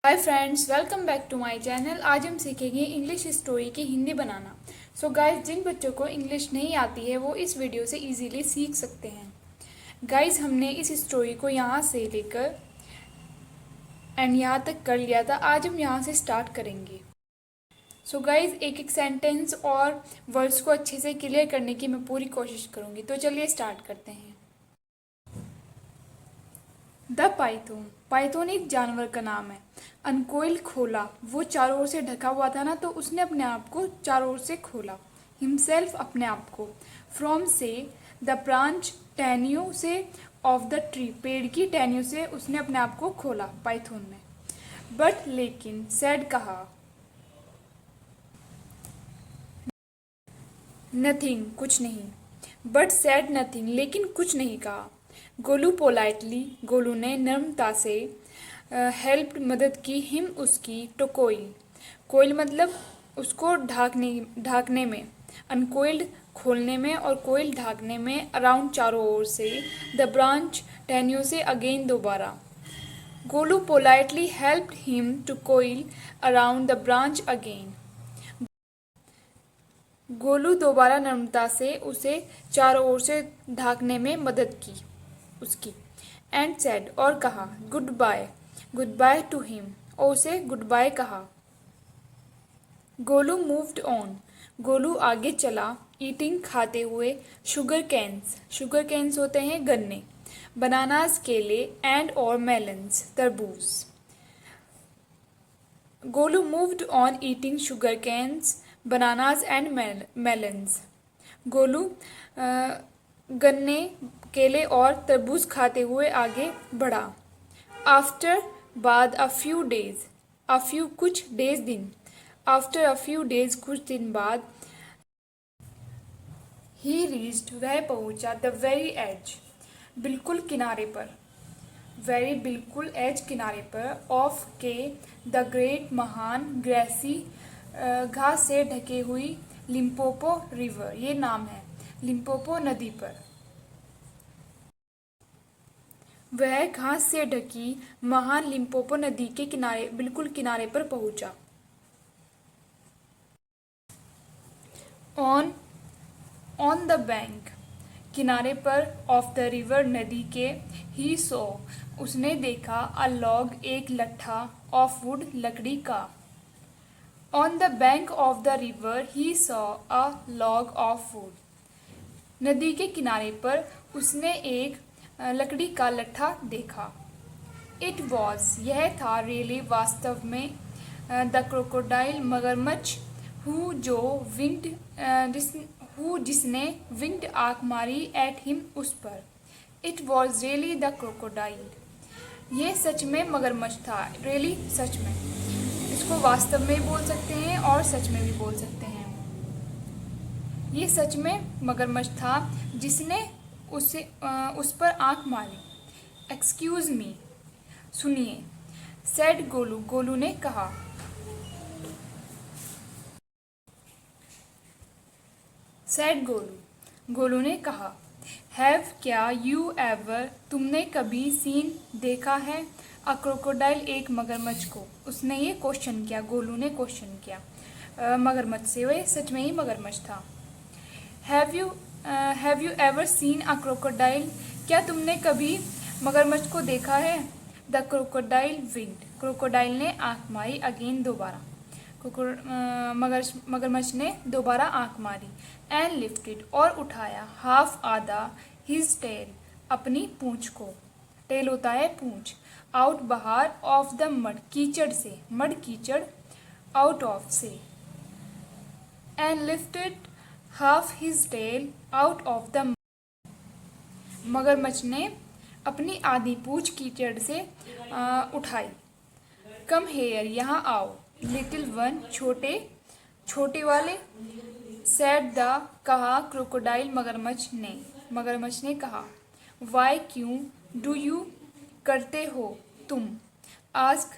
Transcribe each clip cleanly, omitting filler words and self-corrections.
Hi friends, welcome back to my channel. आज हम सीखेंगे इंग्लिश स्टोरी की हिंदी बनाना। सो गाइस, जिन बच्चों को इंग्लिश नहीं आती है वो इस वीडियो से इजीली सीख सकते हैं। गाइस, हमने इस स्टोरी को यहाँ से लेकर एंड यहाँ तक कर लिया था। आज हम यहाँ से स्टार्ट करेंगे। सो गाइस, एक एक सेंटेंस और वर्ड्स को अच्छे से क्लियर करने की मैं पूरी कोशिश करूँगी। तो चलिए स्टार्ट करते हैं। The Python. पाइथन एक जानवर का नाम है। अनकोइल खोला, वो चारों ओर से ढका हुआ था ना, तो उसने अपने आप को चारों ओर से खोला। हिमसेल्फ, अपने आप को। फ्रॉम से, द ब्रांच, टहनियों से। ऑफ द ट्री, पेड़ की टहनियों से उसने अपने आप को खोला पाइथन ने। बट, लेकिन। सैड, कहा। नथिंग, कुछ नहीं। बट सैड नथिंग, लेकिन कुछ नहीं कहा। गोलू पोलाइटली, गोलू ने नम्रता से। हेल्प, मदद की। हिम, उसकी। टू कोइल, कोइल मतलब उसको ढाकने में। अनकोइल्ड, खोलने में, और कोइल ढाकने में। अराउंड, चारों ओर से। द ब्रांच, टहनियों से। अगेन, दोबारा। Golu politely helped him to coil around the branch again. Golu दोबारा नम्रता से उसे चारों ओर से ढाकने में मदद की उसकी। एंड सेड, और कहा। Good bye, good bye to him, और उसे गुड बाय कहा। गोलू मूव्ड ऑन, गोलू आगे चला। ईटिंग, खाते हुए। शुगर कैन्स, शुगर कैन्स होते हैं गन्ने। बनानास, केले। एंड और मेलन्स, तरबूज। Golu moved on eating sugar cans, bananas and melons. Golu गन्ने, केले और तरबूज खाते हुए आगे बढ़ा। आफ्टर, बाद। A few days, a few, कुछ। डेज, दिन। आफ्टर अ फ्यू डेज, कुछ दिन बाद। ही रीच्ड, वह पहुंचा। द वेरी एज, बिल्कुल किनारे पर। वेरी, बिल्कुल। एज, किनारे पर। ऑफ, के। द ग्रेट, महान। ग्रेसी, घास से ढकी हुई। लिम्पोपो रिवर, ये नाम है। लिम्पोपो नदी पर। वह घास से ढकी महान लिम्पोपो नदी के किनारे, बिल्कुल किनारे पर पहुंचा। ऑन, ऑन द बैंक, किनारे पर। ऑफ द रिवर, नदी के। ही सो, उसने देखा। अ लॉग, एक लट्ठा। ऑफ वुड, लकड़ी का। On the bank of the river he saw a log of would, नदी के किनारे पर उसने एक लकड़ी का लट्ठा देखा। इट वॉज, यह था। रियली, वास्तव में। द क्रोकोडाइल, मगरमच्छ। हु, जो। विंग्ड, जिसने। विंग्ड, आंख मारी। एट हिम, उस पर। It was really the crocodile, यह सच में मगरमच्छ था। रियली, सच में। इसको वास्तव में भी बोल सकते हैं और सच में भी बोल सकते हैं। ये सच में मगरमच्छ था जिसने उस पर आंख मारी। एक्सक्यूज मी, सुनिए। सेड गोलू, गोलू ने कहा। सेड गोलू, गोलू ने कहा। हैव, क्या। यू एवर, तुमने कभी। सीन, देखा है। अ क्रोकोडाइल, एक मगरमच्छ को। उसने ये क्वेश्चन किया, गोलू ने क्वेश्चन किया मगरमच्छ से। वह सच में ही मगरमच्छ था। Have you ever seen a crocodile, क्या तुमने कभी मगरमच्छ को देखा है। द क्रोकोडाइल विंग्ड, क्रोकोडाइल ने आंख मारी। अगेन, दोबारा। मगरमच्छ ने दोबारा आंख मारी। एंड लिफ्टेड, और उठाया। हाफ, आधा। हिज टेल, अपनी पूंछ को। टेल होता है पूंछ। आउट, बाहर। ऑफ द मड, कीचड़ से। मड, कीचड़। आउट ऑफ, से। And lifted half his tail out of the, मगरमच्छ ने अपनी आधी पूंछ कीचड़ से उठाई। कम हेयर, यहाँ आओ। लिटिल वन, छोटे, छोटे वाले। सैड द, कहा। क्रोकोडाइल, मगरमच्छ ने कहा। वाई, क्यों। डू यू, करते हो तुम। आस्क,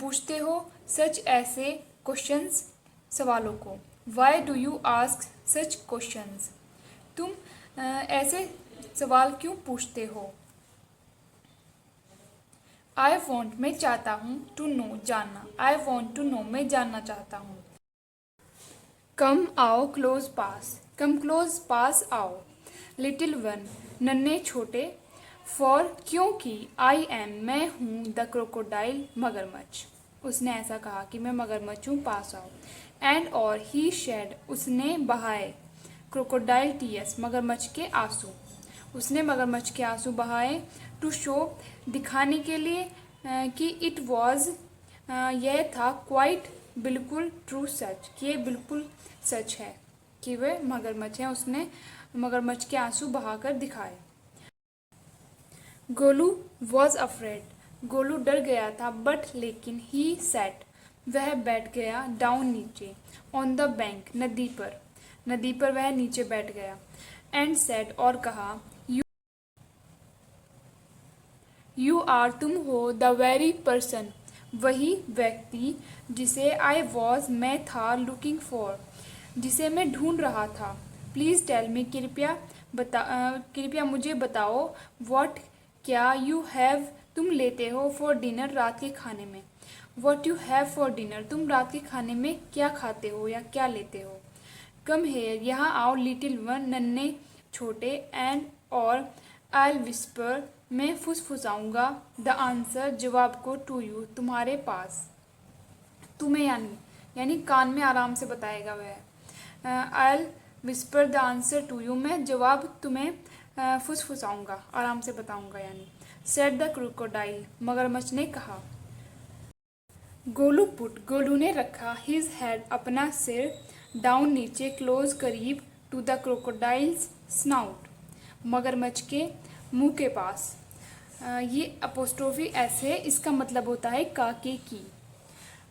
पूछते हो। सच, ऐसे। क्वेश्चंस, सवालों को। Why do you ask such questions, तुम ऐसे सवाल क्यों पूछते हो। आई वॉन्ट मैं चाहता हूँ, टू नो जानना, आई वॉन्ट टू नो मैं जानना चाहता हूँ। कम आओ क्लोज पास, कम क्लोज पास आओ। लिटिल वन नन्हे छोटे। फॉर क्योंकि आई एम मैं हूँ द क्रोकोडाइल मगरमच्छ। उसने ऐसा कहा कि मैं मगरमच्छ हूँ, पास आओ। एंड और ही शेड उसने बहाए क्रोकोडाइल टीयर्स मगरमच्छ के आंसू। उसने मगरमच्छ के आंसू बहाए टू शो दिखाने के लिए कि इट वॉज यह था क्वाइट बिल्कुल ट्रू सच, कि ये बिल्कुल सच है कि वे मगरमच्छ हैं। उसने मगरमच्छ के आंसू बहाकर दिखाए। गोलू वॉज अफ्रेड, गोलू डर गया था, बट लेकिन ही सैट वह बैठ गया, डाउन नीचे, ऑन द बैंक नदी पर वह नीचे बैठ गया। एंड सैट और कहा, यू आर तुम हो द वेरी पर्सन वही व्यक्ति जिसे आई वॉज मैं था लुकिंग फॉर जिसे मैं ढूंढ रहा था। प्लीज़ टेल मी कृपया मुझे बताओ। व्हाट क्या यू हैव तुम लेते हो फॉर डिनर रात के खाने में। What you have for dinner तुम रात के खाने में क्या खाते हो या क्या लेते हो। कम हेयर यहाँ आओ लिटिल वन नन्हे छोटे। एंड और आई विस्पर मैं फुसफुसाऊंगा द आंसर जवाब को टू यू तुम्हारे पास। तुम्हें यानी कान में आराम से बताएगा वह। I whisper the answer to you मैं जवाब तुम्हें फुसफुसाऊंगा, आराम से बताऊंगा यानी। सेड द क्रोकोडाइल मगरमच्छ ने कहा। गोलू ने रखा हिज हेड अपना सिर डाउन नीचे क्लोज करीब टू द क्रोकोडाइल्स स्नाउट मगरमच्छ के मुंह के पास। ये अपोस्ट्रोफी एस है, इसका मतलब होता है काके की।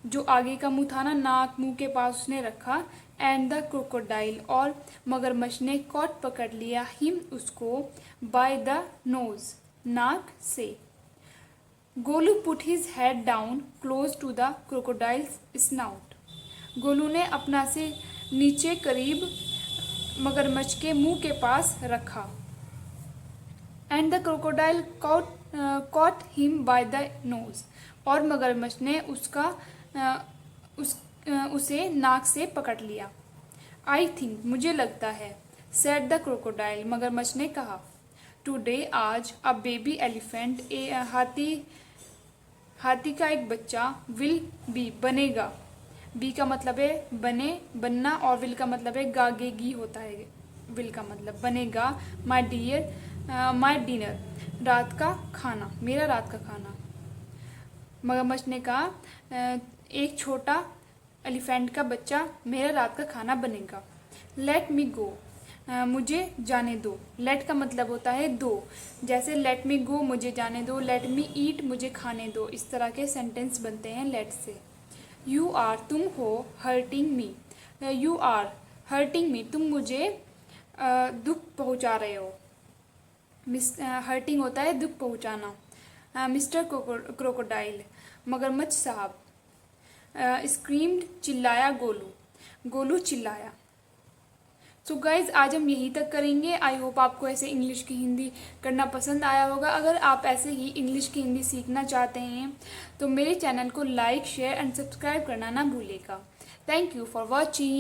जो आगे का मुंह था ना, नाक मुंह के पास उसने रखा। एंड द क्रोकोडाइल और मगरमच्छ ने कॉट पकड़ लिया हिम उसको बाय द नोज नाक से। Golu put his head down close to the crocodile's snout Golu ने अपना सिर नीचे करीब मगरमच्छ के मुंह के पास रखा। And the crocodile cot him by the nose और मगरमच्छ ने उसे नाक से पकड़ लिया। आई थिंक मुझे लगता है, सेड द क्रोकोडाइल मगरमच्छ ने कहा। टुडे आज अ बेबी एलिफेंट हाथी का एक बच्चा विल बी बनेगा। बी का मतलब है बनना और विल का मतलब है गागेगी होता है। विल का मतलब बनेगा माय डिनर रात का खाना, मेरा रात का खाना। मगरमच्छ ने कहा एक छोटा एलिफेंट का बच्चा मेरा रात का खाना बनेगा। लेट मी गो मुझे जाने दो। लेट का मतलब होता है दो, जैसे लेट मी गो मुझे जाने दो, लेट मी ईट मुझे खाने दो। इस तरह के सेंटेंस बनते हैं लेट से। यू आर तुम हो hurting me, you are hurting me तुम मुझे दुख पहुंचा रहे हो। हर्टिंग होता है दुख पहुंचाना। मिस्टर क्रोकोडाइल मगरमच्छ साहब। स्क्रीम्ड चिल्लाया गोलू चिल्लाया। सो गाइज आज हम यहीं तक करेंगे। आई होप आपको ऐसे इंग्लिश की हिंदी करना पसंद आया होगा। अगर आप ऐसे ही इंग्लिश की हिंदी सीखना चाहते हैं तो मेरे चैनल को लाइक शेयर एंड सब्सक्राइब करना ना भूलेगा। Thank you for watching.